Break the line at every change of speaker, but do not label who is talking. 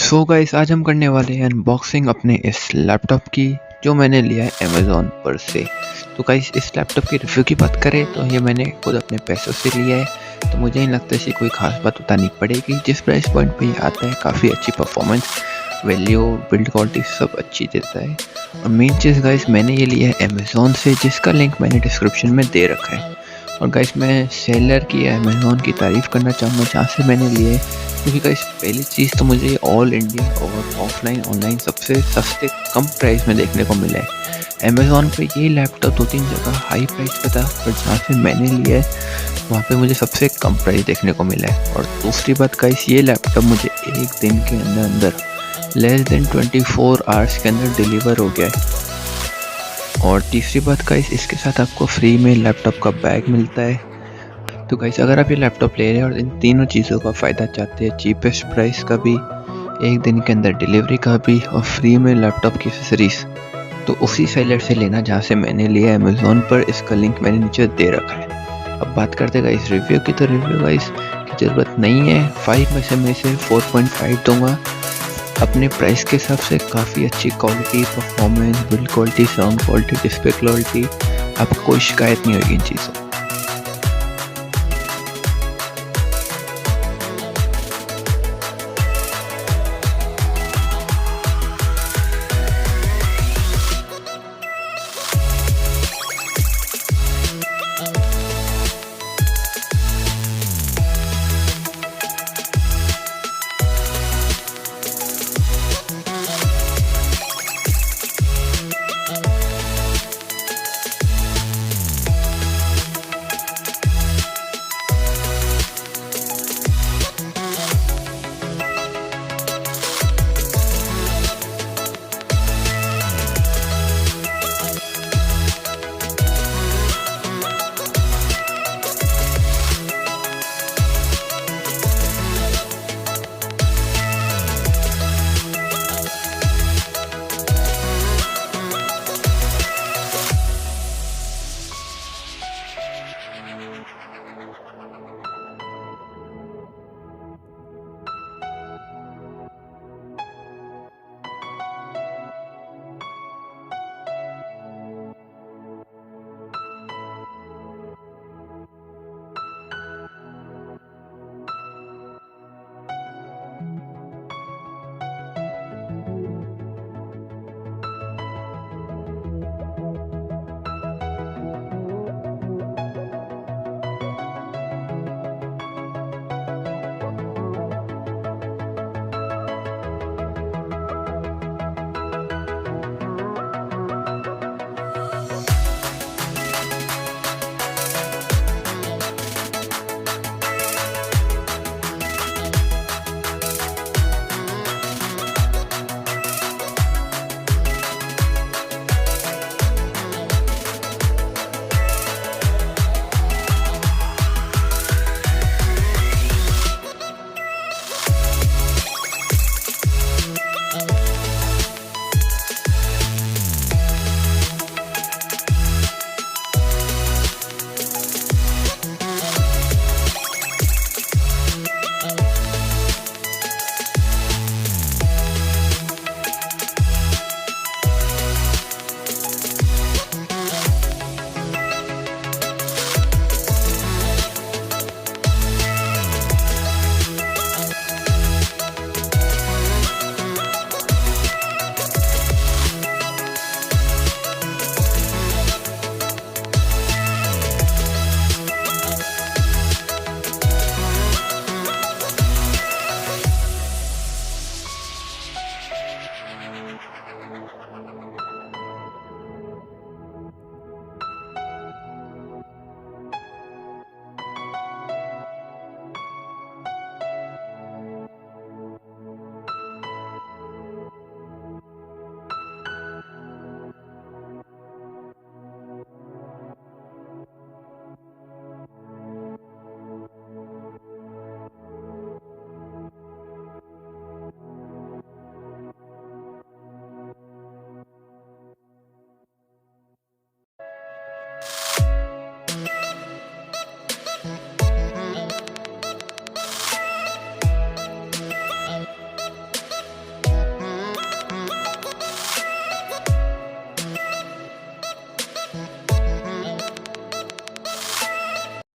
So guys, आज हम करने वाले हैं अनबॉक्सिंग अपने इस लैपटॉप की जो मैंने लिया है अमेज़ॉन पर से। तो गाइस, इस लैपटॉप की रिव्यू की बात करें तो ये मैंने खुद अपने पैसों से लिया है, तो मुझे नहीं लगता इसे कोई खास बात बतानी पड़ेगी। जिस प्राइस पॉइंट पे ये आता है काफ़ी अच्छी परफॉर्मेंस, वैल्यू, बिल्ड क्वालिटी सब अच्छी देता है। और मेन चीज़ गाइस, मैंने ये लिया है अमेज़ॉन से, जिसका लिंक मैंने डिस्क्रिप्शन में दे रखा है। और गाइस, मैं सेलर की अमेज़ॉन की तारीफ़ करना चाहूँगा जहाँ से मैंने लिए है, क्योंकि गाइस पहली चीज़ तो मुझे ऑल इंडिया और ऑफलाइन ऑनलाइन सबसे सस्ते कम प्राइस में देखने को मिला है। अमेज़ॉन पे ये लैपटॉप 2-3 जगह हाई प्राइस पे था, पर जहाँ से मैंने लिया है वहाँ पे मुझे सबसे कम प्राइस देखने को मिला है। और दूसरी बात गाइस, ये लैपटॉप मुझे एक दिन के अंदर लेस देन 24 आवर्स के अंदर डिलीवर हो गया है। और तीसरी बात गाइस, इसके साथ आपको फ्री में लैपटॉप का बैग मिलता है। तो गाइस, अगर आप ये लैपटॉप ले रहे हैं और इन तीनों चीज़ों का फ़ायदा चाहते हैं, चीपेस्ट प्राइस का भी, एक दिन के अंदर डिलीवरी का भी और फ्री में लैपटॉप की एक्सेसरीज, तो उसी सेलर से लेना जहाँ से मैंने लिया है अमेज़ॉन पर। इसका लिंक मैंने नीचे दे रखा है। अब बात करते हैं गाइस रिव्यू की, तो रिव्यू गाइस की ज़रूरत नहीं है। 5 में से मैं इसे 4.5 दूँगा। अपने प्राइस के हिसाब से काफ़ी अच्छी quality, performance, build quality, sound quality, display quality, आपको कोई शिकायत नहीं होगी इन चीज़ों।